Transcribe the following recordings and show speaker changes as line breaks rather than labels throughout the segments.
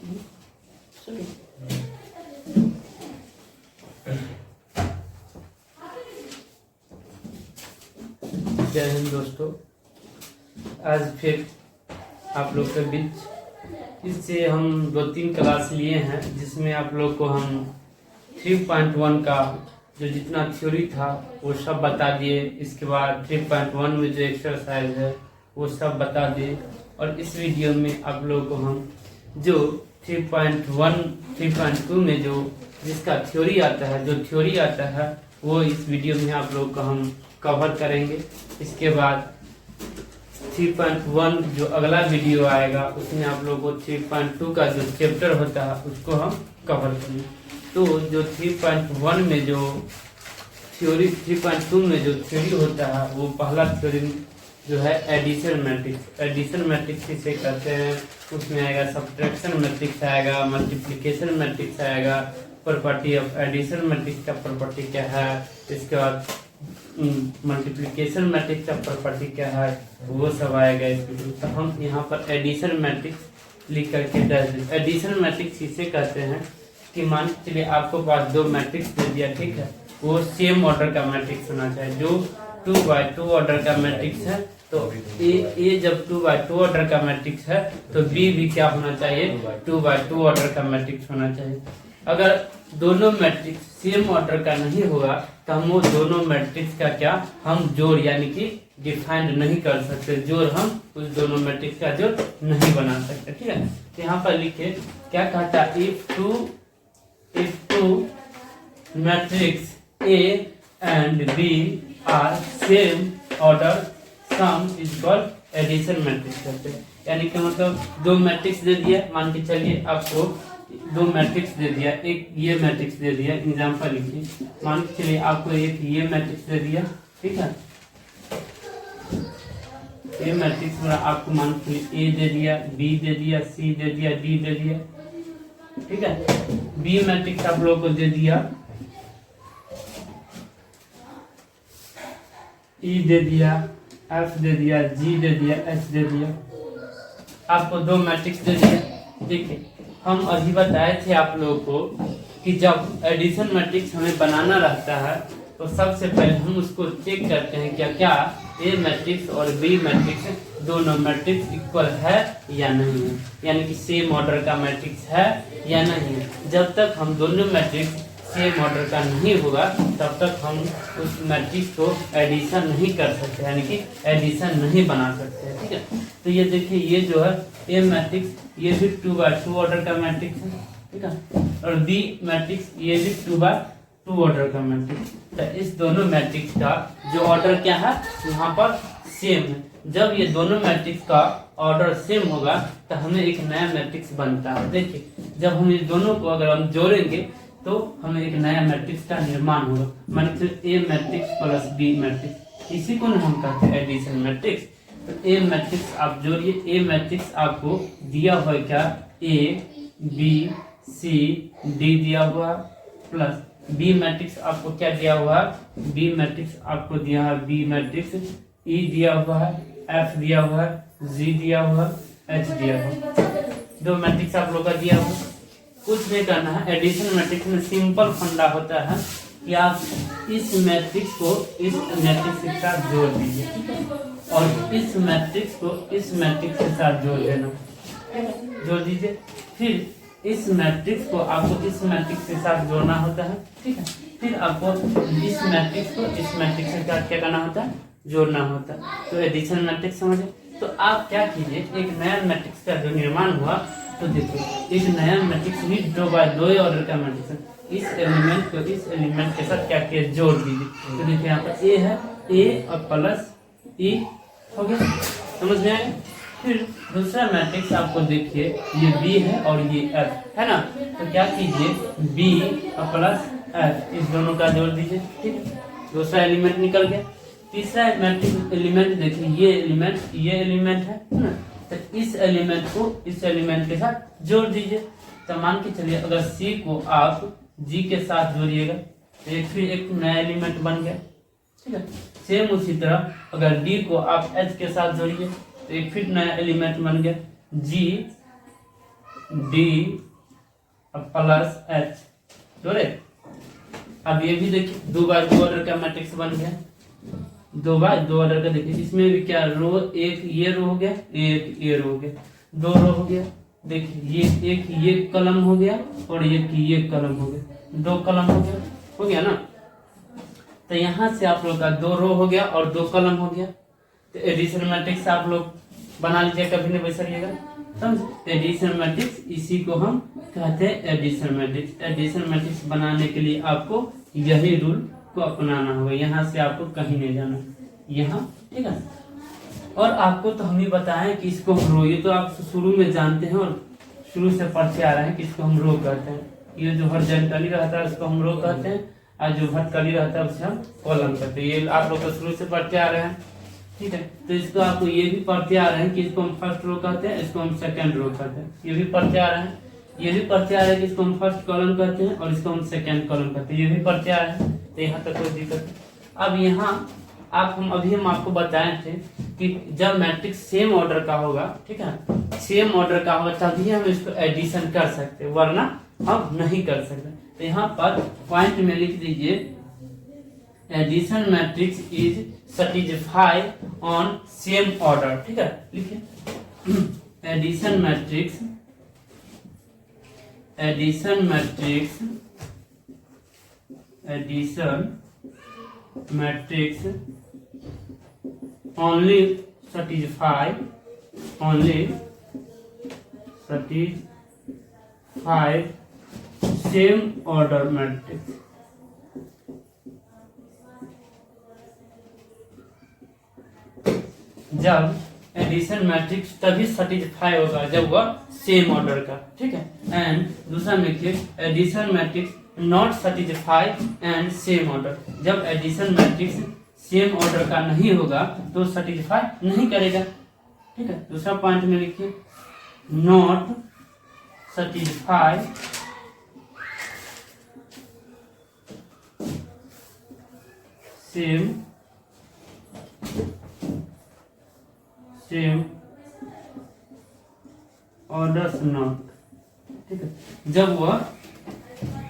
जय हिंद दोस्तों, आज फिर आप लोग के बीच इससे हम 2-3 क्लास लिए हैं, जिसमें आप लोग को हम 3.1 का जो जितना थ्योरी था वो सब बता दिए। इसके बाद 3.1 में जो एक्सरसाइज है वो सब बता दिए। और इस वीडियो में आप लोग को हम जो 3.1 3.2 में जो जिसका थ्योरी आता है, जो थ्योरी आता है वो इस वीडियो में आप लोग को हम कवर करेंगे। इसके बाद 3.1 जो अगला वीडियो आएगा उसमें आप लोगों को 3.2 का जो चैप्टर होता है उसको हम कवर करेंगे। तो जो 3.1 में जो थ्योरी, 3.2 में जो थ्योरी होता है वो पहला थ्योरी जो है एडिशन मैट्रिक्स। एडिशन मैट्रिक्स किसे कहते हैं, उसमें आएगा सब्ट्रैक्शन मैट्रिक्स आएगा, मल्टीप्लिकेशन मैट्रिक्स आएगा, प्रॉपर्टी ऑफ एडिशन मैट्रिक्स का प्रॉपर्टी क्या है, इसके बाद मल्टीप्लिकेशन मैट्रिक्स का प्रॉपर्टी क्या है, वो सब आएगा इस वीडियो। तो हम यहाँ पर एडिशन मैट्रिक्स लिख करके दे दें। एडिशन मैट्रिक्स इसे कहते हैं कि मान चलिए आपको पास 2 मैट्रिक्स दे दिया, ठीक है, वो सेम ऑर्डर का मैट्रिक्स होना चाहिए। जो 2x2 ऑर्डर का मैट्रिक्स है तो ए जब 2x2 ऑर्डर का मैट्रिक्स है तो बी भी क्या होना चाहिए, 2x2 ऑर्डर का मैट्रिक्स होना चाहिए। अगर दोनों मैट्रिक्स सेम ऑर्डर का नहीं होगा तो हम वो दोनों मैट्रिक्स का क्या हम जोड़ यानी कि डिफाइंड नहीं कर सकते, जोड़ हम उस दोनों मैट्रिक्स का जोड़ नहीं बना सकते, ठीक है। तो यहाँ पर लिखे क्या कहता है, if two matrix A and B are same order, sum is called addition matrix कहते हैं। यानी कि मतलब 2 मैट्रिक्स दे दिया, मान के चलिए आपको 2 मैट्रिक्स दे दिया, एक ये मैट्रिक्स दे दिया, एग्जाम्पल लिखिए, मान के चलिए आपको एक ये मैट्रिक्स दे दिया, ठीक है। ये मैट्रिक्स में आपको मान के ए दे दिया, बी दे दिया, सी दे दिया, डी दे दिया, ठीक है। बी मैट्रिक्स आप लोगों को दे दिया, ई दे दिया, एफ दे दिया, जी दे दिया, एच दे दिया, आपको 2 मैट्रिक्स दे दिया। देखिए हम अभी बताए थे आप लोगों को कि जब एडिशन मैट्रिक्स हमें बनाना रहता है तो सबसे पहले हम उसको चेक करते हैं क्या ए मैट्रिक्स और बी मैट्रिक्स दोनों मैट्रिक्स इक्वल है या नहीं है, यानी कि सेम ऑर्डर का मैट्रिक्स है या नहीं है। जब तक हम दोनों मैट्रिक्स सेम ऑर्डर का नहीं होगा तब तक हम उस मैट्रिक्स को एडिशन नहीं कर सकते, यानी कि एडिशन नहीं बना सकते, ठीक है। तो ये देखिए, ये जो है ए मैट्रिक्स ये भी 2x2 ऑर्डर का मैट्रिक्स है, ठीक है, और बी मैट्रिक्स ये भी 2x2 ऑर्डर का मैट्रिक्स। तो इस दोनों मैट्रिक्स का जो ऑर्डर क्या है यहाँ पर सेम है। जब ये दोनों मैट्रिक्स का ऑर्डर सेम होगा तो हमें एक नया मैट्रिक्स बनता है। देखिए जब हम ये दोनों को अगर हम जोड़ेंगे तो हमें एक नया मैट्रिक्स का निर्माण होगा, मान ए मैट्रिक्स प्लस बी मैट्रिक्स, इसी को हम कहते हैं एडिशन मैट्रिक्स। तो ए मैट्रिक्स आप जोड़िए, ए मैट्रिक्स आपको दिया हुआ क्या, ए बी सी डी दिया हुआ, प्लस बी मैट्रिक्स आपको क्या दिया हुआ है, बी मैट्रिक्स आपको दिया है, बी मैट्रिक्स ई दिया हुआ है, एफ दिया हुआ है, जी दिया हुआ है, एच दिया हुआ है। 2 मैट्रिक्स आप लोग का दिया हुआ, कुछ नहीं करना है। एडिशन मैट्रिक्स में सिंपल फंडा होता है कि आप इस मैट्रिक्स को इस मैट्रिक्स के साथ जोड़ दीजिए और इस मैट्रिक्स को इस मैट्रिक्स के साथ जोड़ देना, जोड़ दीजिए। फिर इस मैट्रिक्स को आपको इस मैट्रिक्स के साथ जोड़ना होता है, ठीक है। फिर आपको इस मैट्रिक्स को इस मैट्रिक्स के साथ क्या करना होता है, जोड़ना होता है। तो एडिशन मैट्रिक्स समझे। तो आप क्या कीजिए, एक नया मैट्रिक्स का जो निर्माण हुआ तो देखिए एक नया मैट्रिक्स भी 2x2 ऑर्डर का मैट्रिक्स है, इस एलिमेंट को इस एलिमेंट के साथ क्या किया, जोड़ दीजिए। तो देखिए यहाँ पर ए है, ए और प्लस ई हो गया, समझ में आए। फिर दूसरा मैट्रिक्स आपको देखिए ये बी है और ये एफ है ना, तो क्या कीजिए बी और प्लस एफ इस दोनों का जोड़ दीजिए, ठीक, दूसरा एलिमेंट निकल गया। तीसरा मैट्रिक्स एलिमेंट देखिए ये एलिमेंट है ना, तो इस एलिमेंट को इस एलिमेंट के साथ जोड़ दीजिए। तो मान के चलिए अगर सी को आप जी के साथ जोड़िएगा तो फिर एक नया एलिमेंट बन गया, ठीक है। सेम उसी तरह अगर डी को आप एच के साथ जोड़िए तो एक फिर नया एलिमेंट बन गया, जी डी प्लस एच जोड़े। अब ये भी देखिए 2 बाय 2 ऑर्डर का मैट्रिक्स बन गया, 2 बाय 2 ऑर्डर का। देखिए इसमें भी क्या रो, एक ये रो हो गया, एक ये रो हो गया, 2 रो हो गया। देखिए ये एक ये कलम हो गया और ये कलम हो गया, 2 कलम हो गया ना। तो यहाँ से आप लोग का 2 रो हो गया और 2 कलम हो गया। तो एडिशन मैट्रिक्स आप लोग बना लीजिए, कभी नहीं बैठिएगा, समझ। एडिशन मैट्रिक्स इसी को हम कहते हैं एडिशन मैट्रिक्स। एडिशन मैट्रिक्स बनाने के लिए आपको यही रूल को अपनाना होगा, यहाँ से आपको कहीं नहीं जाना, यहाँ, ठीक है। और आपको तो हम ही बताएं कि इसको हम रो, ये तो आप शुरू में जानते हैं और शुरू से पढ़ते आ रहे हैं कि इसको हम रो कहते हैं। ये जो हॉरिजॉन्टली रहता है उसको हम रो कहते हैं, और जो वर्टिकली रहता है उसे हम कॉलम कहते हैं। ये आप लोग तो शुरू से पढ़ते आ रहे हैं, ठीक है। तो इसको आपको ये भी पढ़ते आ रहे हैं कि इसको हम फर्स्ट रो कहते हैं, इसको हम सेकंड रो कहते हैं। ये भी पढ़ते आ रहे हैं, ये भी पढ़ते आ रहे हैं कि इसको हम फर्स्ट कॉलम कहते हैं और इसको हम सेकंड कॉलम कहते हैं। ये भी पढ़ते आ रहे हैं, तो यहाँ तक कोई दिक्कत नहीं। अब यहाँ हम आपको बताए थे कि जब मैट्रिक्स सेम ऑर्डर का होगा, ठीक है, सेम ऑर्डर का होगा तभी हम इसको एडिशन कर सकते, वरना हम नहीं कर सकते। तो यहाँ पर पॉइंट में लिख दीजिए, addition matrix is satisfy on same order, ठीक है, लिखिए। Addition matrix only satisfy same order matrix। जब एडिशन मैट्रिक्स तभी सेटिस्फाई होगा जब वह सेम ऑर्डर का, ठीक है। एंड दूसरा में लिखिए, addition matrix not satisfy and same order. जब एडिशन मैट्रिक्स सेम ऑर्डर का नहीं होगा तो सेटिस्फाई नहीं करेगा, ठीक है। दूसरा पॉइंट में लिखिए, not satisfy same orders not, ठीक है। जब वह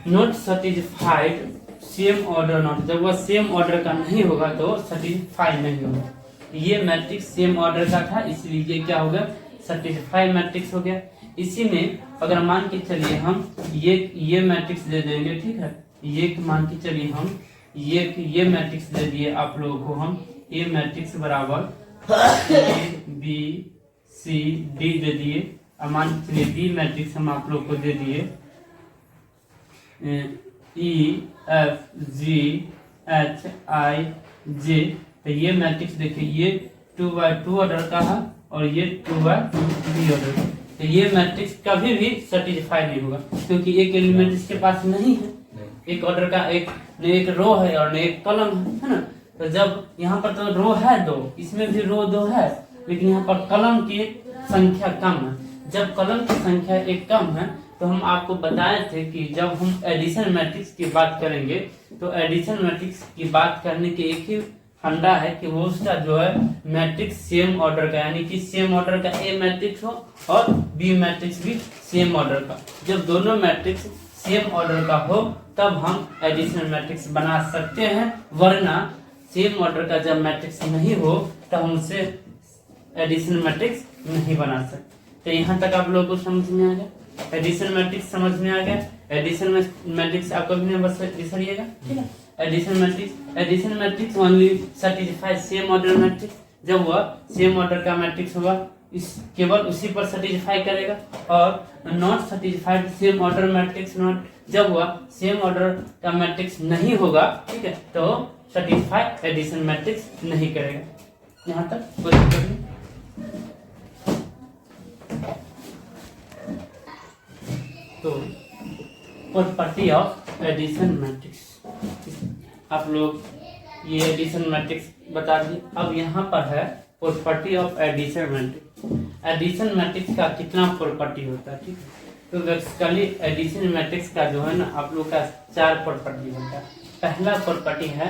not satisfied same order not, जब वह सेम ऑर्डर का नहीं होगा तो सेटिस्फाई नहीं होगा। ये मैट्रिक्स सेम ऑर्डर का था, इसलिए ये क्या हो गया, सेटिस्फाई मैट्रिक्स हो गया। इसी में अगर मान के चलिए हम ये मैट्रिक्स दे देंगे, ठीक है, ये मान के चलिए हम ये मैट्रिक्स दे दिए आप लोगों को हम, ए मैट्रिक्स बराबर ए बी सी डी दे दिए। अब मान के चलिए बी मैट्रिक्स हम आप लोग को दे दिए E F G H I जे। तो ये मैट्रिक्स देखिए, ये 2 बाय 2 ऑर्डर का है और ये 2 बाय 3 ऑर्डर का। तो ये मैट्रिक्स कभी भी सेटिस्फाई नहीं होगा क्योंकि एक एलिमेंट इसके पास नहीं है, एक ऑर्डर का, एक रो है और एक कॉलम है ना। तो जब यहाँ पर तो रो है 2, इसमें भी रो 2 है, लेकिन यहाँ पर कॉलम की संख्या कम है। जब कॉलम की संख्या एक कम है तो हम आपको बताए थे कि जब हम एडिशन मैट्रिक्स की बात करेंगे तो एडिशन मैट्रिक्स की बात करने के एक ही फंडा है कि वो उसका जो है मैट्रिक्स सेम ऑर्डर का, यानी कि सेम ऑर्डर का ए मैट्रिक्स हो और बी मैट्रिक्स भी सेम ऑर्डर का। जब दोनों मैट्रिक्स सेम ऑर्डर का हो तब हम एडिशन मैट्रिक्स बना सकते हैं, वरना सेम ऑर्डर का जब मैट्रिक्स नहीं हो तब हम उसे एडिशन मैट्रिक्स नहीं बना सकते। तो यहाँ तक आप लोगों को समझ में आ गया, एडिशन मैट्रिक्स समझ में आ गया। एडिशन मैट्रिक्स आपको भी नहीं बस बिसरिएगा, ठीक है। Addition matrix only satisfy same order matrix. जब वह सेम ऑर्डर का मैट्रिक्स होगा इस केवल उसी पर सेटिस्फाई करेगा। और not satisfied same order matrix not, जब वह सेम ऑर्डर का मैट्रिक्स नहीं होगा, ठीक है, तो सेटिस्फाई एडिशन मैट्रिक्स नहीं करेगा। यहाँ तक कोई दिक्कत नहीं। तो प्रॉपर्टी ऑफ एडिशन मैट्रिक्स, आप लोग ये एडिशन मैट्रिक्स बता दिए। अब यहाँ पर है property of addition matrix. Addition matrix का कितना प्रॉपर्टी होता है, ठीक है। तो बेसिकली एडिशन मैट्रिक्स का जो है ना आप लोग का 4 प्रॉपर्टी होता है। पहला प्रॉपर्टी है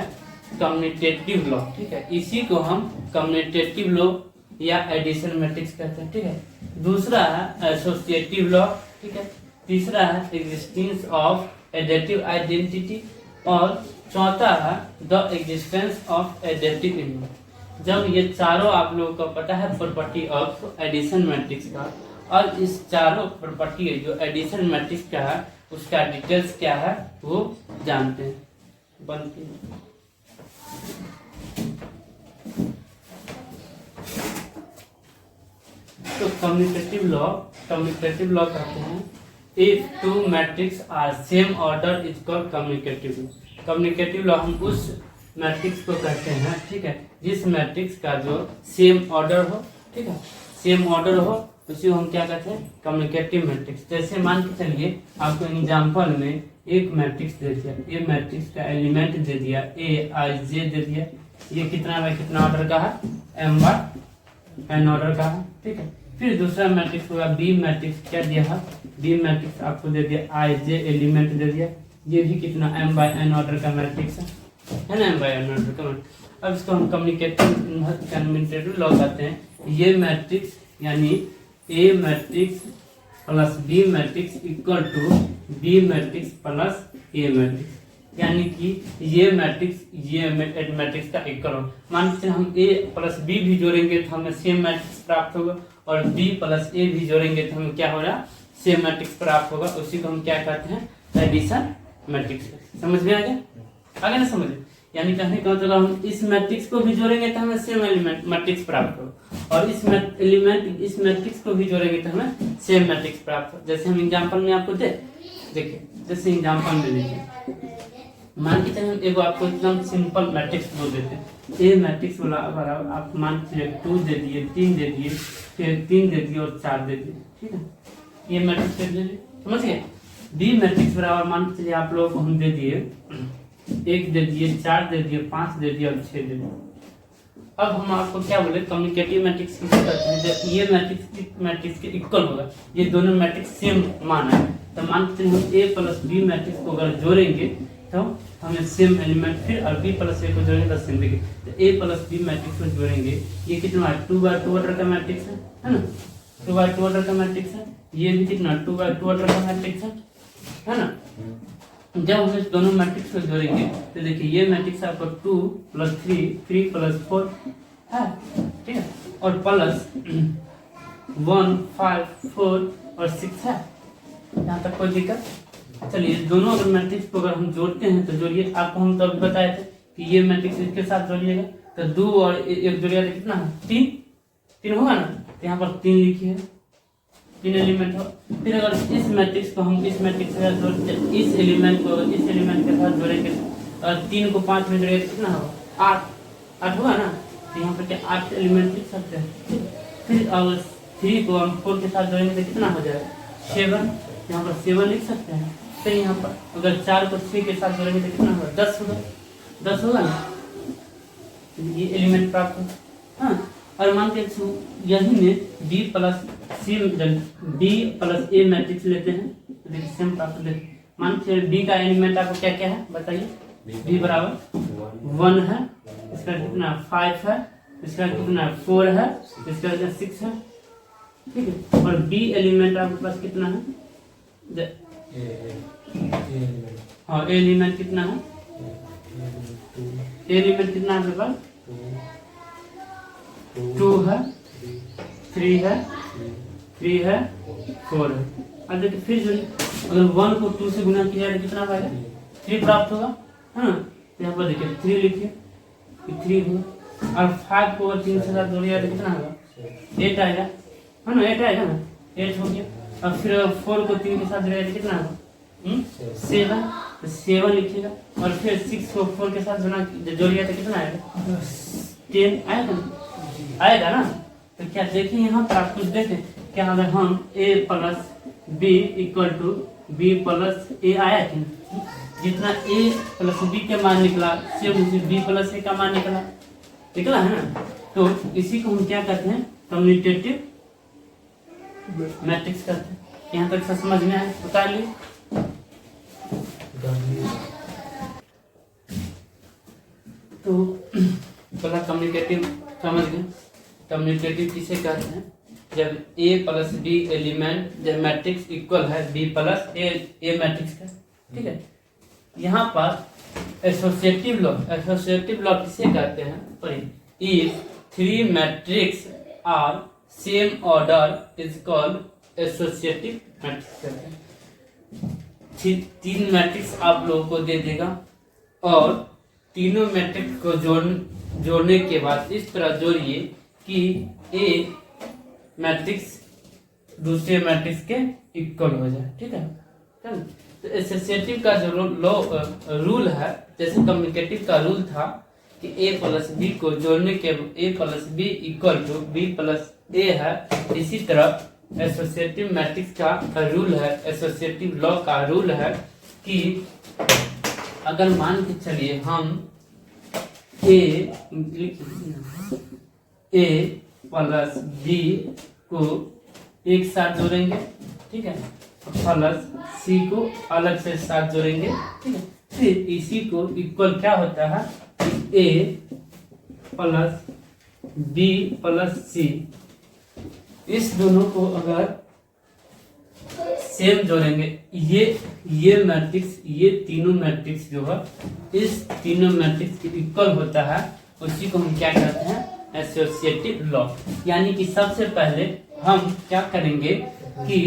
कम्यूटेटिव लॉ, ठीक है, इसी को हम कम्यूटेटिव लॉ या एडिशन मैट्रिक्स कहते हैं, ठीक है। दूसरा है एसोसिएटिव लॉ ठीक है। तीसरा है एग्जिस्टेंस ऑफ एडेटिव आइडेंटिटी और चौथा है the existence of additive element. जब ये चारों आप लोगों को पता है प्रॉपर्टी ऑफ एडिशन मैट्रिक्स का, और इस चारों प्रॉपर्टी जो एडिशन मैट्रिक्स का है उसका डिटेल्स क्या है वो जानते हैं। बनती है तो कम्युनिकेटिव लॉ कहते हैं if two matrix are same order is called communicative law. Communicative law हम उस मैट्रिक्स को कहते हैं, ठीक है, जिस मैट्रिक्स का जो सेम ऑर्डर हो, ठीक है, सेम ऑर्डर हो, उसी को हम क्या कहते हैं कम्युनिकेटिव मैट्रिक्स। जैसे मान के चलिए आपको एग्जांपल में एक मैट्रिक्स दे दिया, ये मैट्रिक्स का एलिमेंट दे दिया ए आई जे दे दिया, ये कितना बाय कितना ऑर्डर का है एम बाय एन ऑर्डर का है, ठीक है। फिर दूसरा मैट्रिक्स होगा बी मैट्रिक्स, क्या दिया है बी मैट्रिक्स आपको दे दिया आई जे एलिमेंट दे दिया, ये भी कितना एम बाय एन ऑर्डर का मैट्रिक्स है ना, एम बाय एन ऑर्डर का मैट्रिक्स। अब इसको हम कम्युनिकेटिव लॉ कहते हैं। ये मैट्रिक्स यानी A matrix plus B matrix equal to B matrix plus A matrix, यानी कि ये मैट्रिक्स ये मैट्रिक्स का इक्वल हो। मान लीजिए हम ए प्लस बी भी जोड़ेंगे तो हमें सेम मैट्रिक्स प्राप्त होगा, और बी प्लस ए भी जोड़ेंगे तो हमें क्या हो रहा सेम मैट्रिक्स प्राप्त होगा। उसी को हम क्या कहते हैं एडिशन मैट्रिक्स। समझ में आ गया, आगे ना समझ। यानी कहने का मतलब हम इस मैट्रिक्स को भी जोड़ेंगे तो हमें सेम एलिमेंट मैट्रिक्स प्राप्त हो, और इस मैट्रिक्स को भी जोड़ेंगे तो हमें सेम मैट्रिक्स प्राप्त हो। जैसे हम एग्जांपल में आपको देखिए, जैसे एग्जांपल में लीजिए, मान के चलिए हम एगो आपको एकदम सिंपल मैट्रिक्स बोल देते हैं। ए मैट्रिक्स वाला बराबर आप मान के चलिए 2 दे दिए, 3 दे दिए, फिर 3 दे दिए और 4 दे दिए, ठीक है, ये मैट्रिक्स दे दिए, समझ गए। बी मैट्रिक्स बराबर मान के चलिए आप लोगों को हम दे दिए 1 दे दिए, 4 दे दिए, 5 दे दिए और 6 दे दिए। अब हम आपको क्या बोले कम्युनिकेटिव मैट्रिक्स किसे कहते हैं, जब ये मैट्रिक्स के इक्वल होगा, ये दोनों मैट्रिक्स सेम मान है, तो मान के हम ए प्लस बी मैट्रिक्स को अगर जोड़ेंगे तो हमें सेम एलिमेंट, फिर और बी प्लस ए को जोड़ेंगे तो सेम देंगे। तो ए प्लस बी मैट्रिक्स को जोड़ेंगे, ये कितना 2 बाय 2 ऑर्डर का मैट्रिक्स है ना, 2 बाय 2 ऑर्डर का मैट्रिक्स है। ये भी कितना 2 बाय 2 ऑर्डर का मैट्रिक्स है ना। जब हम इस दोनों मैट्रिक्स को जोड़ेंगे तो देखिए ये मैट्रिक्स आपको 2 प्लस 3, 3 प्लस 4 है, ठीक है, और प्लस 1, 5, 4 और 6 है। यहाँ तक कोई दिक्कत। चलिए दोनों अगर मैट्रिक्स को अगर हम जोड़ते हैं तो जोड़िए, आपको हम तब बताए थे कि ये मैट्रिक्स इसके साथ जोड़िएगा तो 2 और 1 जोड़िएगा तो कितना है 3 होगा ना, तो यहाँ पर 3 लिखिए, 3 एलिमेंट हो। फिर अगर इस मैट्रिक्स को हम इस मैट्रिक्स के साथ जोड़ते, इस एलिमेंट को अगर इस एलिमेंट के साथ जोड़ेंगे और 3 को 5 में जोड़ेंगे कितना होगा 8 होगा ना, तो यहाँ पर क्या 8 एलिमेंट लिख सकते हैं। फिर अगर 3 को हम 4 के साथ जोड़ेंगे तो कितना हो जाएगा 7, यहाँ पर 7 लिख सकते हैं। फिर यहाँ पर अगर 4 को 6 के साथ जोड़ेंगे तो कितना होगा 10 होगा ना, ये एलिमेंट प्राप्त होगा। हाँ, और मान के यही में बी प्लस ए मैट्रिक्स लेते हैं तो देखिए सेम प्राप्त लेते हैं। मान के बी का एलिमेंट आपको क्या क्या है बताइए, बी बराबर 1 है, इसका कितना 5 है, इसका कितना 4 है, इसका कितना 6 है, ठीक है। और बी एलिमेंट आपके पास कितना है, हाँ ए एलिमेंट कितना है, ए एलिमेंट कितना है आपके पास 2 है, 3 है, 3 है, 4 है। अब देखिए फिर अगर 1 को 2 से गुना किया जाए कितना पाएगा 3 प्राप्त होगा, है ना। तो यहाँ पर देखिए 3 लिखिए, 3 होगा, और 5 को 3 से साथ जोड़िए तो कितना होगा 8 आएगा, है ना, 8 आएगा ना, 8 हो गया। और फिर 4 को 3 के साथ जोड़िए तो कितना होगा 7, तो 7 लिखिएगा, और फिर 6 को 4 के साथ जोड़िए तो कितना आएगा 10 आएगा ना। तो क्या देखें यहाँ पर आप कुछ देखें क्या, अगर हम a plus B equal to B plus A आया कि जितना a प्लस बी का मान निकला सेम उसी बी प्लस ए का मान निकला है ना। तो इसी को हम क्या कहते हैं कम्युनिकेटिव मैट्रिक्स कहते हैं। यहाँ तक सब समझ में आए, बता लिए। तो पहला कम्युनिकेटिव समझ गए, कम्युनिकेटिव किसे कहते हैं। जब A प्लस B एलिमेंट जब मैट्रिक्स इक्वल है B प्लस A मैट्रिक्स का, ठीक है। यहाँ पर एसोसिएटिव लॉ किसे कहते हैं? If 3 matrix are same order is called associative matrix कहते हैं। 3 मैट्रिक्स आप लोगों को दे देगा और तीनों मैट्रिक्स को जोड़ने के बाद इस तरह जोड़िए कि ए मैट्रिक्स दूसरे मैट्रिक्स के इक्वल हो जाए, ठीक है। तो एसोसिएटिव का जो रूल है, जैसे कम्युनिकेटिव का रूल था कि ए प्लस बी को जोड़ने के A plus B equal to B plus A है, इसी तरह एसोसिएटिव मैट्रिक्स का रूल है, एसोसिएटिव लॉ का रूल है कि अगर मान के चलिए हम ए प्लस बी को एक साथ जोड़ेंगे, ठीक है, प्लस सी को अलग से साथ जोड़ेंगे, ठीक है। फिर इसी को इक्वल क्या होता है? ए प्लस बी प्लस सी, इस दोनों को अगर सेम जोड़ेंगे, ये मैट्रिक्स, ये तीनों मैट्रिक्स जो है इस तीनों मैट्रिक्स के इक्वल होता है, उसी को हम क्या कहते हैं? Associative law. यानी कि सबसे पहले हम क्या करेंगे कि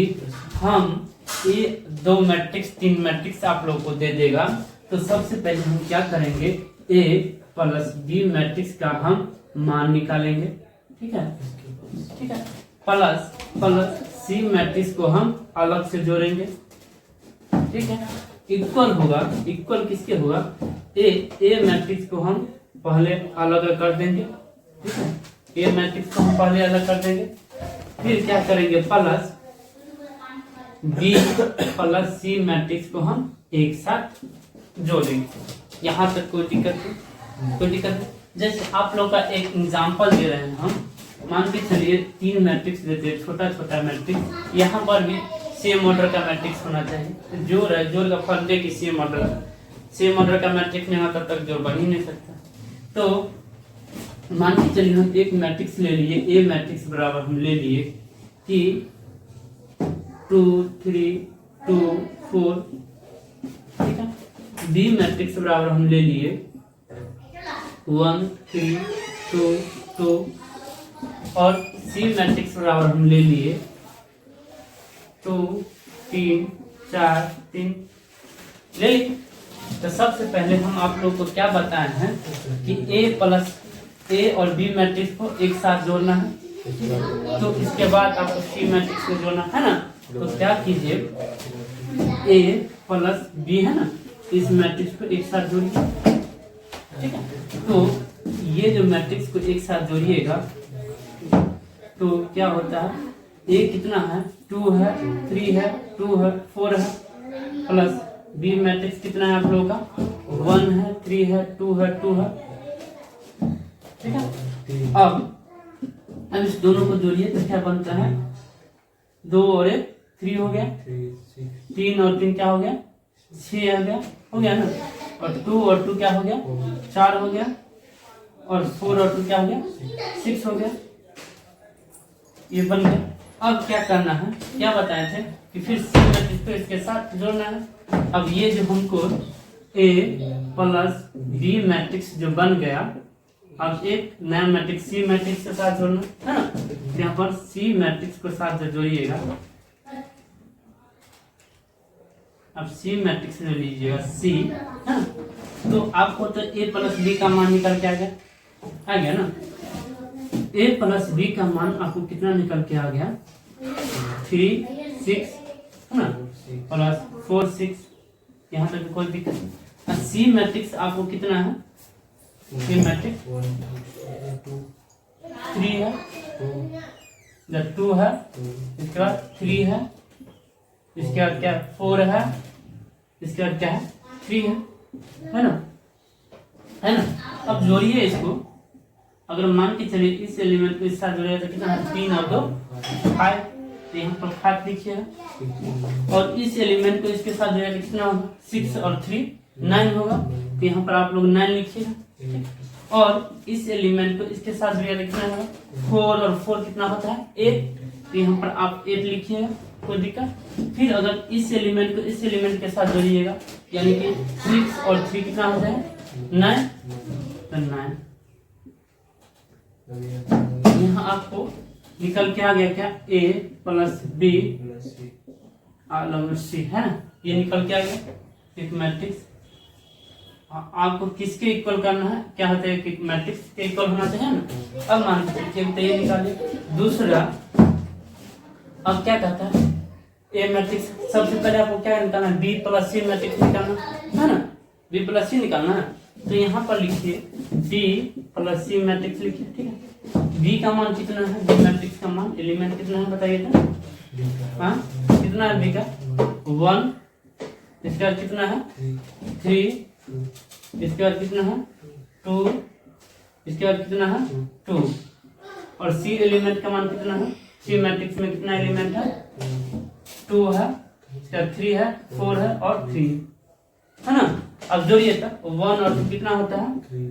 हम ये 2 मैट्रिक्स 3 मैट्रिक्स आप लोगों को दे देगा, तो सबसे पहले हम क्या करेंगे? ए प्लस बी मैट्रिक्स का हम मान निकालेंगे, ठीक है, ठीक है। प्लस सी मैट्रिक्स को हम अलग से जोड़ेंगे, ठीक है। इक्वल होगा, इक्वल किसके होगा? ए मैट्रिक्स को हम पहले अलग कर देंगे, ठीक है। ए मैट्रिक्स को हम पहले अलग कर देंगे, फिर क्या करेंगे? Plus B plus C matrix को हम एक साथ जोड़ेंगे। यहाँ तक कोई दिक्कत नहीं, कोई दिक्कत नहीं। जैसे आप लोग का एक एग्जांपल दे रहे हैं हम, मान के चलिए 3 मैट्रिक्स देते हैं, छोटा छोटा मैट्रिक्स, यहाँ पर भी सेम ऑर्डर का मैट्रिक्स होना चाहिए। जोड़ का फल दे कि सेम ऑर्डर का मैट्रिक्स नहीं होता तक जोड़ बन ही नहीं सकता। तो मान के चलिए हम एक मैट्रिक्स ले लिए, ए मैट्रिक्स बराबर हम ले लिए कि 2 3 2 4, ठीक है। बी मैट्रिक्स बराबर हम ले लिए 1 3 2 2, और सी मैट्रिक्स बराबर हम ले लिए 2 3 4 3 ले लिए। तो सबसे पहले हम आप लोग को क्या बताए हैं कि ए और बी मैट्रिक्स को एक साथ जोड़ना है, तो इसके बाद आपको सी मैट्रिक्स को जोड़ना है ना। तो क्या कीजिए, ए प्लस बी है ना, इस मैट्रिक्स को एक साथ जोड़िए, ठीक है। तो ये जो मैट्रिक्स को एक साथ जोड़िएगा तो क्या होता है? ए कितना है? 2 है, 3 है, 2 है, 4 है, प्लस बी मैट्रिक्स कितना है आप लोगों का? 1 है, 3 है, 2 है, 2 है, ठीक है। अब इस दोनों को जोड़िए तो क्या बनता है? 2 और 1 3 हो गया, 3 और 3 क्या हो गया? 6 हो गया ना। और 2 और 2 क्या हो गया? 4 हो गया, और 4 और 2 क्या हो गया? 6 हो गया, ये बन गया। अब क्या करना है? क्या बताए थे कि फिर सी मैट्रिक्स को इसके साथ जोड़ना है। अब ये जो हमको ए प्लस बी मैट्रिक्स जो बन गया, अब एक नया मैट्रिक्स सी मैट्रिक्स के साथ जोड़ना है ना। यहाँ पर सी मैट्रिक्स को साथ जोड़िएगा, अब सी मैट्रिक्स ले लीजिएगा सी, है ना। तो आपको तो ए प्लस बी का मान निकल के आ गया ना। ए प्लस बी का मान आपको कितना निकल के आ गया? 3 6 है ना, प्लस 4 6, यहाँ तक कोई दिक्कत नहीं। सी मैट्रिक्स आपको कितना है? सी मैट्रिक्स 3 है, जब 2 है, इसके बाद 3 है, इसके बाद क्या 4 है, इसके बाद क्या है 3 है ना, है ना। अब जोड़िए इसको, अगर मान के चलिए इस एलिमेंट को इस साथ जोड़िए तो कितना है? 3 और 2 5, तो यहाँ पर 5 लिखिएगा। और इस एलिमेंट को इसके साथ जोड़िए तो कितना होगा? 6 और 3 9 होगा, तो यहाँ पर आप लोग 9 लिखिएगा। और इस एलिमेंट को इसके साथ जोड़िए तो कितना होगा? 4 और 4 कितना होता है? 8, तो यहाँ पर आप 8 लिखिएगा, कोई दिक्कत। फिर अगर इस एलिमेंट को इस एलिमेंट के साथ जोड़िएगा, यानी कि 6 और 3 कितना हो जाए 9, तो 9। यहाँ आपको निकल के आ गया क्या, a प्लस बी सी है ना, ये निकल के आ गया एक मैट्रिक्स। आपको किसके इक्वल करना है, क्या होता है कि मैट्रिक्स के इक्वल होना चाहिए ना। अब मान लीजिए तो ये निकालिए। दूसरा अब क्या कहता है, ए मैट्रिक्स, सबसे पहले आपको क्या निकालना है, बी प्लस सी मैट्रिक्स निकालना है ना, बी प्लस सी निकालना है। तो यहाँ पर लिखिए बी प्लस सी मैट्रिक्स लिखिए, ठीक है। बी का मान कितना है, बी मैट्रिक्स का मान एलिमेंट कितना है बताइए तो, हाँ कितना है बी का 1, इसके बाद कितना है 3, इसके बाद कितना है 2, इसके बाद कितना है 2, और सी एलिमेंट का मान कितना है, सी मैट्रिक्स में कितना एलिमेंट है 2 है, इसके बाद 3 है, 4 है और 3 है ना। अब जोड़िए तक 1 और 2 कितना होता है,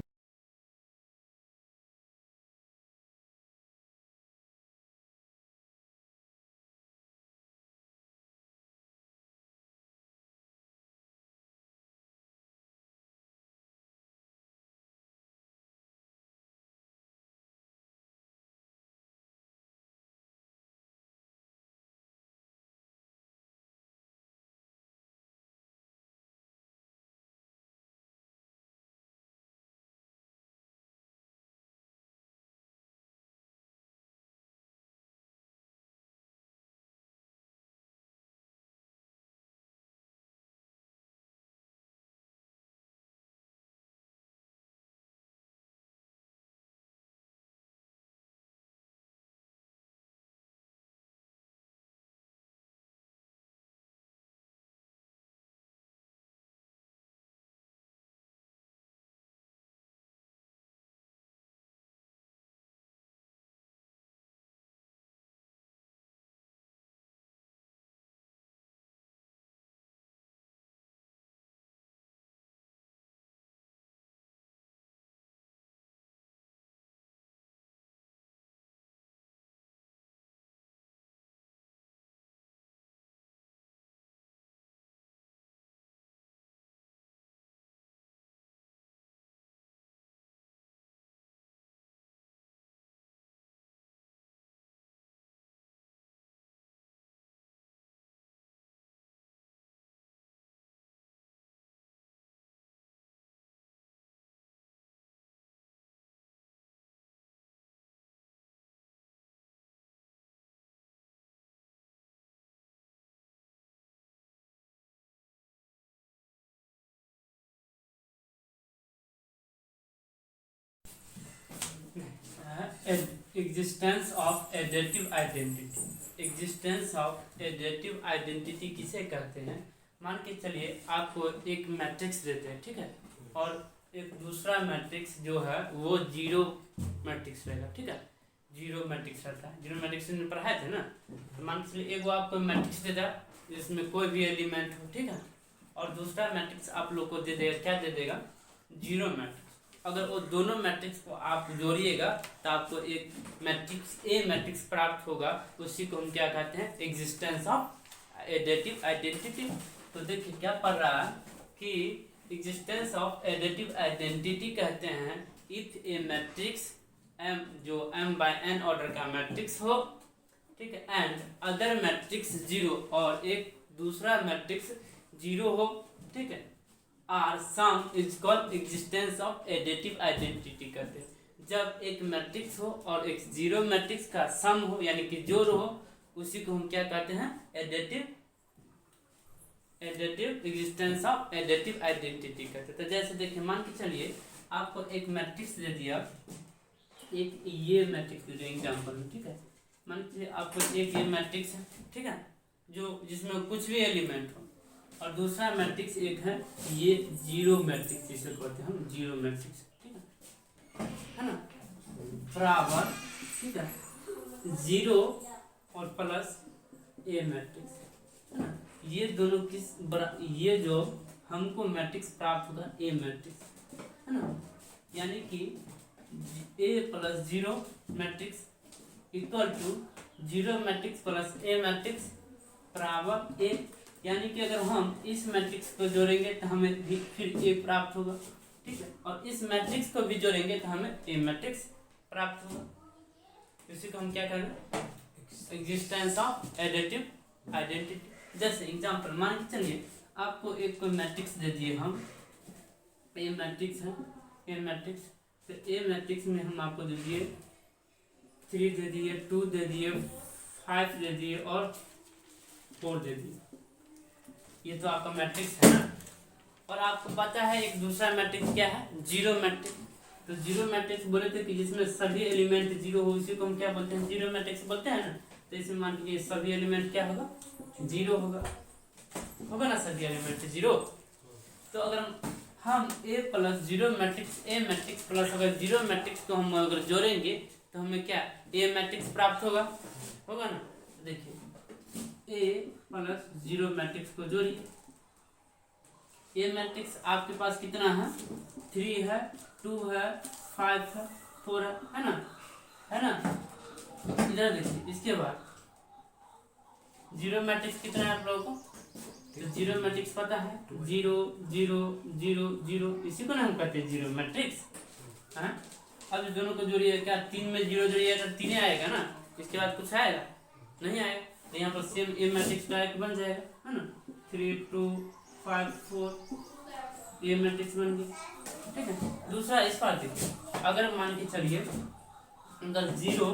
existence of additive identity. Existence of additive identity किसे कहते हैं, मान के चलिए आपको एक मैट्रिक्स देते हैं, ठीक है, और एक दूसरा मैट्रिक्स जो है वो जीरो मैट्रिक्स रहेगा, ठीक है, जीरो मैट्रिक्स रहता है, जीरो मैट्रिक्स में पढ़ाए थे ना। तो मान के चलिए एक आपको मैट्रिक्स देता है जिसमें कोई भी एलिमेंट हो, ठीक है, और दूसरा मैट्रिक्स आप लोग को दे देगा, क्या दे देगा, जीरो मैट्रिक्स। अगर वो दोनों मैट्रिक्स को आप जोड़िएगा तो आपको एक मैट्रिक्स ए मैट्रिक्स प्राप्त होगा, उसी को हम क्या कहते हैं, एग्जिस्टेंस ऑफ एडेटिव आइडेंटिटी। तो देखिए क्या पढ़ रहा है कि एग्जिस्टेंस ऑफ एडेटिव आइडेंटिटी कहते हैं इफ ए मैट्रिक्स एम जो m by n ऑर्डर का मैट्रिक्स हो, ठीक है, एंड अदर मैट्रिक्स जीरो, और एक दूसरा मैट्रिक्स जीरो हो, ठीक है, are sum is called existence of additive identity कहते हैं। जब एक मैट्रिक्स हो और एक जीरो मैट्रिक्स का सम हो यानी कि जोड़ हो, उसी को हम क्या कहते हैं, additive existence of additive identity कहते हैं। तो जैसे देखिए मान के चलिए आपको एक मैट्रिक्स दे दिया, एक ये मैट्रिक्स दे दिया एग्जाम्पल में, ठीक है, मान के चलिए आपको एक ये मैट्रिक्स है, ठीक है, जो जिसमें कुछ भी एलिमेंट हो, और दूसरा मैट्रिक्स एक है ये जीरो मैट्रिक्स जिसे कहते हैं हम जीरो मैट्रिक्स, ठीक है ना, बराबर, ठीक है, जीरो और प्लस ए मैट्रिक्स, है ना, ये दोनों ये जो हमको मैट्रिक्स प्राप्त होगा ए मैट्रिक्स, है ना, यानी कि A plus zero matrix equal to zero matrix plus A matrix बराबर ए, यानी कि अगर हम इस मैट्रिक्स को जोड़ेंगे तो हमें भी फिर ए प्राप्त होगा, ठीक है, और इस मैट्रिक्स को भी जोड़ेंगे तो हमें ए मैट्रिक्स प्राप्त होगा। इसी को हम क्या करेंगे, एग्जिस्टेंस ऑफ एडिटिव आइडेंटिटी। जैसे एग्जांपल मान के चलिए आपको एक कोई मैट्रिक्स दे दिए, हम ए मैट्रिक्स है, ए मैट्रिक्स, तो ए मैट्रिक्स में हम आपको दे दिए 3 दे दिए, 2 दे दिए, 5 दे दिए और 4 दे दिए। ये तो आपका मैट्रिक्स है ना। और आपको पता है एक दूसरा मैट्रिक्स क्या है, जीरो मैट्रिक्स। तो जीरो मैट्रिक्स बोले थे कि जिसमें सभी एलिमेंट जीरो हो, उसी को हम क्या बोलते हैं, जीरो मैट्रिक्स बोलते हैं ना। तो इसमें मान लीजिए सभी एलिमेंट क्या होगा, जीरो होगा, होगा ना सभी एलिमेंट जीरो। तो अगर हम ए प्लस जीरो मैट्रिक्स, ए मैट्रिक्स प्लस अगर जीरो मैट्रिक्स को हम अगर जोड़ेंगे तो हमें क्या ए मैट्रिक्स प्राप्त होगा, होगा ना। देखिए ए प्लस जीरो मैट्रिक्स को जोड़िए, ए मैट्रिक्स आपके पास कितना है, 3 है, 2 है, 5 है, 4 है ना, है ना। इधर देखिए, इसके बाद जीरो मैट्रिक्स कितना है आप लोगों को, तो जीरो मैट्रिक्स पता है, 0 0 0 0, इसी को ना हम कहते हैं जीरो मैट्रिक्स है। अब दोनों को जोड़िए, क्या 3 में 0 जोड़िए तो 3 आएगा ना, इसके बाद कुछ आएगा नहीं आएगा। तो यहाँ पर सेम ए मैट्रिक्स डायरेक्ट बन जाएगा, है ना, 3 2 5 4 ए मैट्रिक्स बन गया, ठीक है। दूसरा इस बार देखिए, अगर मान के चलिए अगर 0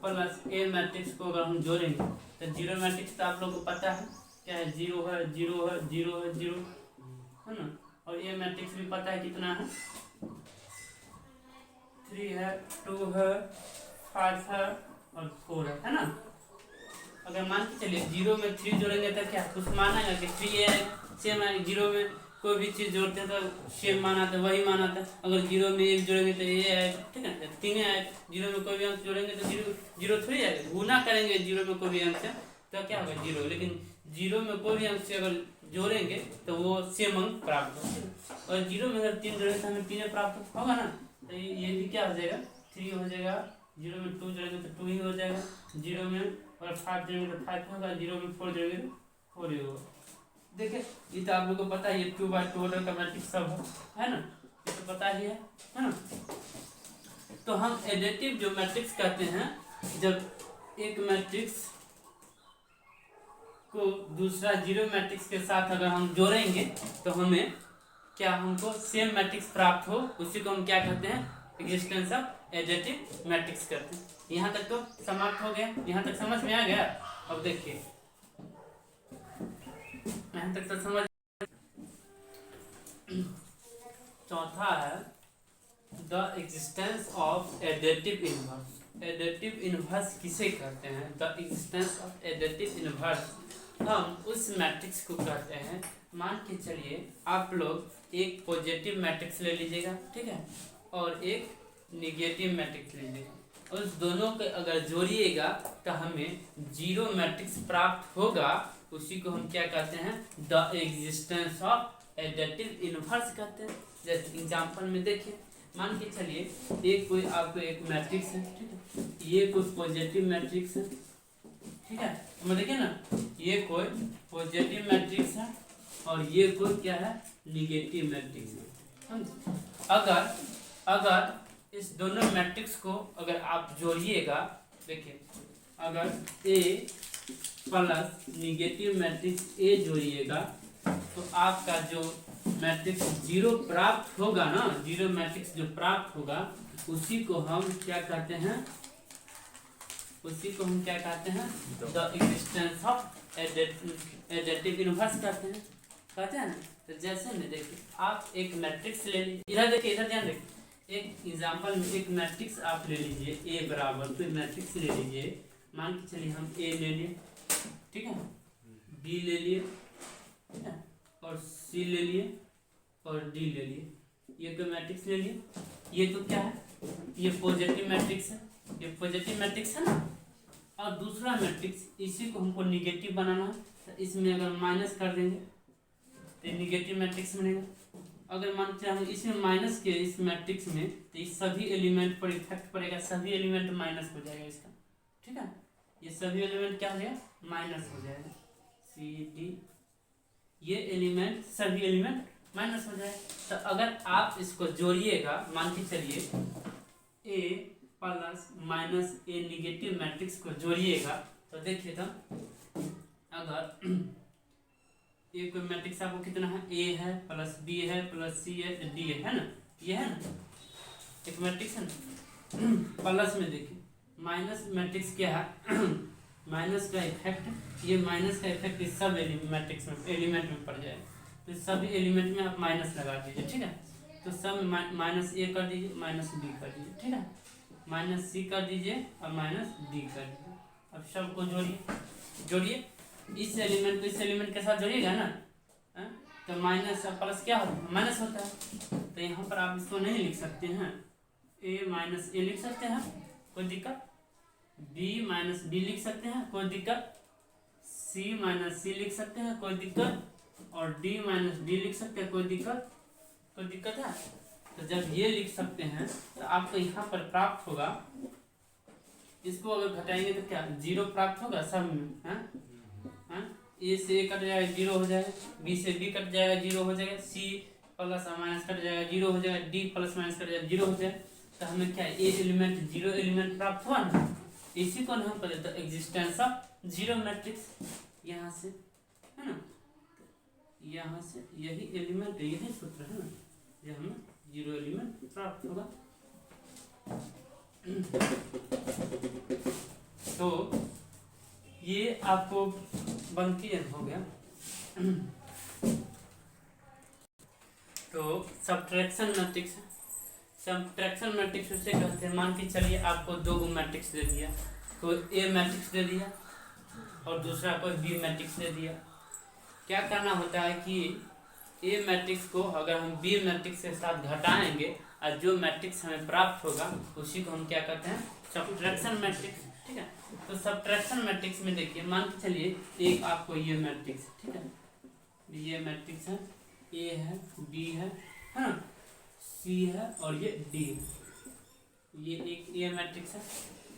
प्लस ए मैट्रिक्स को अगर हम जोड़ेंगे तो जीरो मैट्रिक्स तो आप लोगों को पता है क्या है, 0 है 0 है 0 है 0, है ना। और ए मैट्रिक्स भी पता है कितना है, 3 है, 2 है, 5 है और 4 है ना। अगर मान के चलिए 0 में 3 जोड़ेंगे तो क्या कुछ मान आएगा कि 3 है सेम है, 0 में कोई भी चीज़ जोड़ते हैं तो सेम माना था, वही माना था। अगर 0 में 1 जोड़ेंगे तो ये आएगा, ठीक है, 3 आएगा। 0 में कोई भी अंक जोड़ेंगे तो 0 थोड़ी आएगा, गुना करेंगे 0 में कोई भी अंक से तो क्या होगा 0, लेकिन 0 में कोई भी अंक से अगर जोड़ेंगे तो वो सेम अंक प्राप्त होगा। और 0 में अगर 3 जोड़ेंगे तो हमें 3 प्राप्त होगा ना। तो ये भी क्या हो जाएगा, 3 हो जाएगा। 0 में 2 जोड़ेंगे तो 2 ही हो जाएगा, 0 में और 5 जोड़ेंगे तो 5 होगा, 0 में 4 जोड़ेंगे तो 4 ही होगा। देखिए ये तो आप लोगों को पता है, ये 2/2 ऑर्डर का मैट्रिक्स सब है ना, ये तो पता ही है ना। तो हम एडिटिव जो मैट्रिक्स कहते हैं, जब एक मैट्रिक्स को दूसरा जीरो मैट्रिक्स के साथ अगर हम जोड़ेंगे तो हमें क्या, हमको सेम मैट्रिक्स प्राप्त हो, उसी को हम क्या कहते हैं, एग्जिस्टेंस ऑफ एडिटिव मैट्रिक्स कहते हैं। यहाँ तक तो समाप्त हो गया, यहाँ तक समझ में आ गया। अब देखिए यहाँ तक तो समझ। चौथा है the existence of additive inverse. Additive inverse किसे कहते हैं, the existence of additive inverse हम उस मैट्रिक्स को कहते हैं। मान के चलिए आप लोग एक पॉजिटिव मैट्रिक्स ले लीजिएगा, ठीक है, और एक निगेटिव मैट्रिक्स ले लीजिएगा, उस दोनों के अगर जोड़िएगा तो हमें जीरो मैट्रिक्स प्राप्त होगा, उसी को हम क्या कहते हैं, the existence of additive inverse कहते हैं। जैसे एग्जांपल में देखिए, मान के चलिए एक कोई आपको एक मैट्रिक्स है, ठीक है, ये कोई पॉजिटिव मैट्रिक्स है, ठीक है, तो देखिए ना, ये कोई पॉजिटिव मैट्रिक्स है और ये कोई क्या है, निगेटिव मैट्रिक्स है। अगर इस दोनों मैट्रिक्स को अगर आप जोड़िएगा, देखिए अगर ए प्लस निगेटिव मैट्रिक्स ए जोड़िएगा तो आपका जो मैट्रिक्स जीरो प्राप्त होगा ना, जीरो मैट्रिक्स जो प्राप्त होगा उसी को हम क्या कहते हैं, उसी को हम क्या कहते हैं, the existence of additive inverse कहते हैं ना। तो जैसे में देखिए आप एक मैट्रिक्स ले लीजिए, इधर देखिए, इधर ध्यान देखिए, एक एग्जांपल में एक मैट्रिक्स आप ले लीजिए, ए बराबर कोई मैट्रिक्स ले लीजिए, मान के चलिए हम ए ले लिए, ठीक है, बी ले लिए, ठीक है, और सी ले लिए और डी ले लिए, ये कोई मैट्रिक्स ले लिए। ये तो क्या है, ये पॉजिटिव मैट्रिक्स है, ये पॉजिटिव मैट्रिक्स है ना। और दूसरा मैट्रिक्स इसी को हमको निगेटिव बनाना है, तो इसमें अगर माइनस कर देंगे तो निगेटिव मैट्रिक्स बनेगा। अगर मानते हैं हम इसमें माइनस के इस मैट्रिक्स में, तो इस सभी एलिमेंट पर इफेक्ट पड़ेगा, सभी एलिमेंट माइनस हो जाएगा इसका, ठीक है। ये सभी एलिमेंट क्या हो जाएगा, माइनस हो जाएगा। सी डी ये एलिमेंट सभी एलिमेंट माइनस हो जाए। तो अगर आप इसको जोड़िएगा, मान के चलिए ए प्लस माइनस ए निगेटिव मैट्रिक्स को जोड़िएगा तो देखिए तो अगर ए कोई मैट्रिक्स आपको कितना है, ए है प्लस बी है प्लस सी है डी है ना, ये है ना एक मैट्रिक्स है ना। प्लस में देखिए माइनस मैट्रिक्स क्या है माइनस का इफेक्ट, ये माइनस का इफेक्ट इस सब मैट्रिक्स में एलिमेंट में पड़ जाए, तो सभी एलिमेंट में आप माइनस लगा दीजिए, ठीक है। तो सब माइनस ए कर दीजिए, माइनस बी कर दीजिए, ठीक है, माइनस सी कर दीजिए और माइनस डी कर दीजिए। अब सबको जोड़िए इस एलिमेंट को इस एलिमेंट के साथ जोड़िएगा ना, तो माइनस और प्लस क्या होता है, माइनस होता है। तो यहाँ पर आप इसको नहीं लिख सकते हैं, ए माइनस ए लिख सकते हैं, कोई दिक्कत, बी माइनस बी लिख सकते हैं, कोई दिक्कत, सी माइनस सी लिख सकते हैं, कोई दिक्कत, और डी माइनस डी लिख सकते हैं, कोई दिक्कत है। तो जब ये लिख सकते हैं तो आपको यहाँ पर प्राप्त होगा, इसको अगर घटाएंगे तो क्या जीरो प्राप्त होगा सब में, ए से ए कट जाएगा जीरो हो जाएगा, बी से बी कट जाएगा जीरो हो जाएगा, सी प्लस माइनस कट जाएगा जीरो हो जाएगा, डी प्लस माइनस कट जाएगा जीरो हो जाएगा। तो हमें क्या ए एलिमेंट जीरो एलिमेंट प्राप्त हुआ ना, इसी को हम कहते हैं एग्जिस्टेंस ऑफ जीरो मैट्रिक्स। यहाँ से है ना, यहाँ से यही एलिमेंट यही सूत्र है ना, ये हमें जीरो एलिमेंट प्राप्त होगा। तो ये आपको बनती हो गया। तो सब्ट्रैक्शन मैट्रिक्स, सब्ट्रैक्शन मैट्रिक्स उसे कहते हैं, मान के चलिए आपको दो मैट्रिक्स दे दिया, कोई ए मैट्रिक्स दे दिया और दूसरा कोई बी मैट्रिक्स दे दिया। क्या करना होता है कि ए मैट्रिक्स को अगर हम बी मैट्रिक्स के साथ घटाएंगे और जो मैट्रिक्स हमें प्राप्त होगा उसी को हम क्या कहते हैं, सब्ट्रैक्शन मैट्रिक्स, ठीक है। तो सब्ट्रैक्शन मैट्रिक्स में देखिए मान के चलिए एक आपको ये मैट्रिक्स, ठीक है, ये मैट्रिक्स है, ए है बी है ना, सी है और ये डी है, ये एक ए मैट्रिक्स है,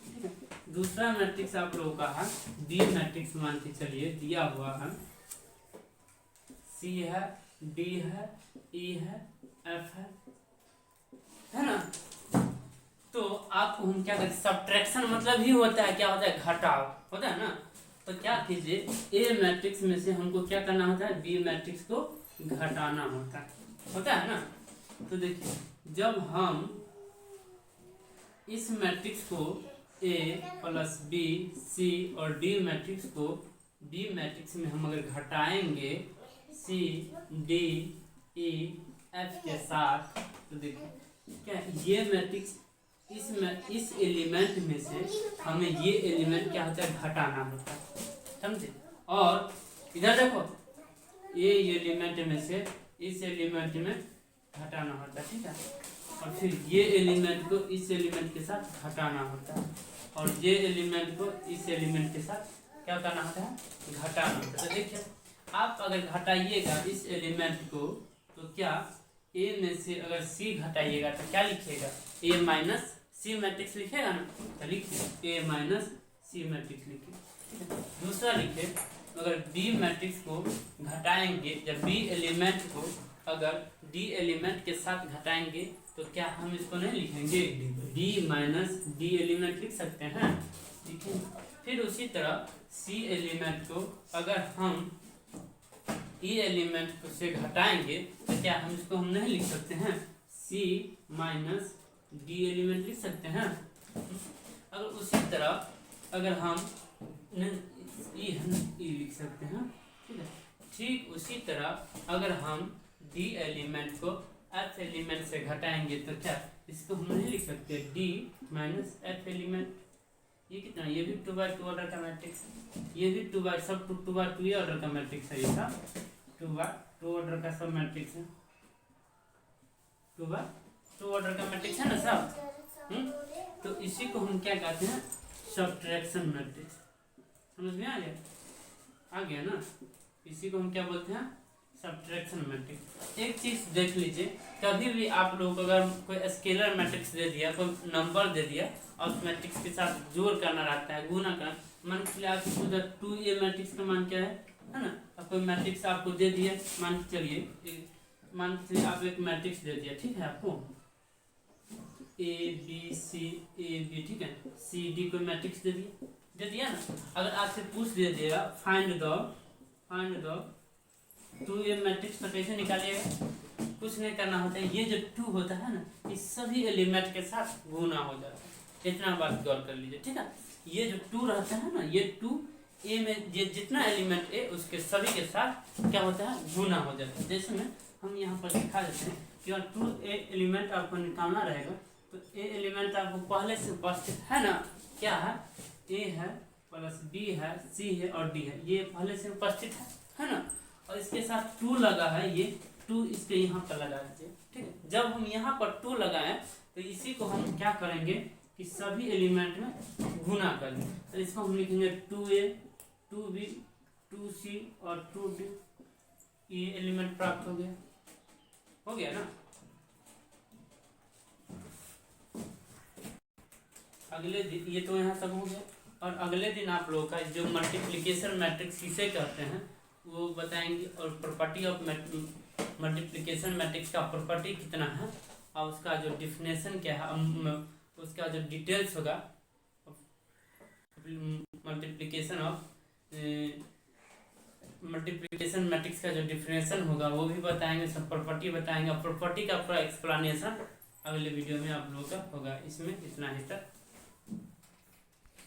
ठीक है। दूसरा मैट्रिक्स आप लोगों का है बी मैट्रिक्स, मान के चलिए दिया हुआ है, सी है डी है ई है एफ है ना। तो आपको हम क्या करते हैं, सब्ट्रैक्शन मतलब ही होता है, क्या होता है, घटाव होता है ना। तो क्या कीजिए ए मैट्रिक्स में से हमको क्या करना होता है, बी मैट्रिक्स को घटाना होता है ना। तो देखिए जब हम इस मैट्रिक्स को ए प्लस बी सी और डी मैट्रिक्स को बी मैट्रिक्स में हम अगर घटाएंगे सी डी ई एफ के साथ, तो देखिए क्या ये मैट्रिक्स इस एलिमेंट में से हमें ये एलिमेंट क्या होता है, घटाना होता है, समझे। और इधर देखो ये एलिमेंट में से इस एलिमेंट में घटाना होता है, ठीक है। और फिर ये एलिमेंट को इस एलिमेंट के साथ घटाना होता है, और ये एलिमेंट को इस एलिमेंट के साथ क्या करना होता है, घटाना होता है। तो देखिए आप अगर घटाइएगा इस एलिमेंट को तो क्या ए में से अगर सी घटाइएगा तो क्या लिखिएगा, ए माइनस सी मैट्रिक्स लिखेगा ना, तो लिखिए ए माइनस सी मैट्रिक्स लिखिए। दूसरा लिखिए अगर बी मैट्रिक्स को घटाएंगे, जब बी एलिमेंट को अगर डी एलिमेंट के साथ घटाएंगे तो क्या हम इसको नहीं लिखेंगे, डी माइनस डी एलिमेंट लिख सकते हैं, ठीक है। फिर उसी तरह सी एलिमेंट को अगर हम ई एलिमेंट से घटाएंगे तो क्या हम इसको हम नहीं लिख सकते हैं, सी माइनस डी एलिमेंट लिख सकते हैं। अगर उसी तरह अगर हम ई लिख सकते हैं, ठीक है। ठीक उसी तरह अगर हम डी एलिमेंट को एफ एलिमेंट से घटाएंगे तो क्या इसको हम नहीं लिख सकते, डी माइनस एफ एलिमेंट। ये कितना, ये भी 2x2 ऑर्डर का मैट्रिक्स, ये भी 2x सब 2x2 ऑर्डर का मैट्रिक्स है, ये सब 2x2 ऑर्डर का सब मैट्रिक्स है, 2x2 ऑर्डर का मैट्रिक्स है ना सब। तो इसी को हम क्या कहते हैं, सब्ट्रैक्शन मैट्रिक्स। समझ में आ गया ना, इसी को हम क्या बोलते हैं, सब्ट्रैक्शन मैट्रिक्स। एक चीज देख लीजिए, कभी भी आप लोग अगर कोई स्केलर मैट्रिक्स दे दिया, कोई नंबर दे दिया और उस मैट्रिक्स के साथ जोड़ करना रहता है, गुना करना, मान के चलिए आपको उधर 2a मैट्रिक्स का मान क्या है ना। अब कोई मैट्रिक्स आपको दे दिया, मान के चलिए आप एक मैट्रिक्स दे दिया, ठीक है, आपको A B C ठीक है, CD कोई मैट्रिक्स दे दिया ना। अगर आपसे पूछ दे दिया फाइंड द 2a मैट्रिक्स, तो कैसे निकालिएगा? कुछ नहीं करना होता है, ये जो 2 होता है ना, इस सभी एलिमेंट के साथ गुना हो जाता है। इतना बात गौर कर लीजिए, ठीक है। ये जो 2 रहता है ना, ये 2a में ये जितना एलिमेंट है उसके सभी के साथ क्या होता है, गुना हो जाता है। जैसे में हम यहाँ पर दिखा देते हैं कि 2a एलिमेंट आपको निकालना रहेगा, तो a एलिमेंट आपको पहले से उपस्थित है ना, क्या है, a है प्लस b है, c है और d है, ये पहले से उपस्थित है ना। और इसके साथ 2 लगा है, ये 2 इसके यहाँ पर लगा दीजिए, ठीक है। जब हम यहाँ पर 2 लगाएं तो इसी को हम क्या करेंगे कि सभी एलिमेंट में गुना करेंगे। तो इसको हम लिखेंगे 2a 2b 2c और 2d। ये एलिमेंट प्राप्त हो गया ना। अगले दिन ये तो यहाँ तक हो गया, और अगले दिन आप लोगों का जो मल्टीप्लिकेशन मैट्रिक्स किसे कहते हैं वो बताएंगे, और प्रॉपर्टी ऑफ मल्टीप्लिकेशन मैट्रिक्स का प्रॉपर्टी कितना है और उसका जो डिफिनेशन क्या है, उसका जो डिटेल्स होगा मल्टीप्लिकेशन मैट्रिक्स का जो डिफिनेशन होगा वो भी बताएंगे, सब प्रॉपर्टी बताएंगे। प्रॉपर्टी का पूरा एक्सप्लेनेशन अगले वीडियो में आप लोगों का होगा। इसमें इतना ही तक।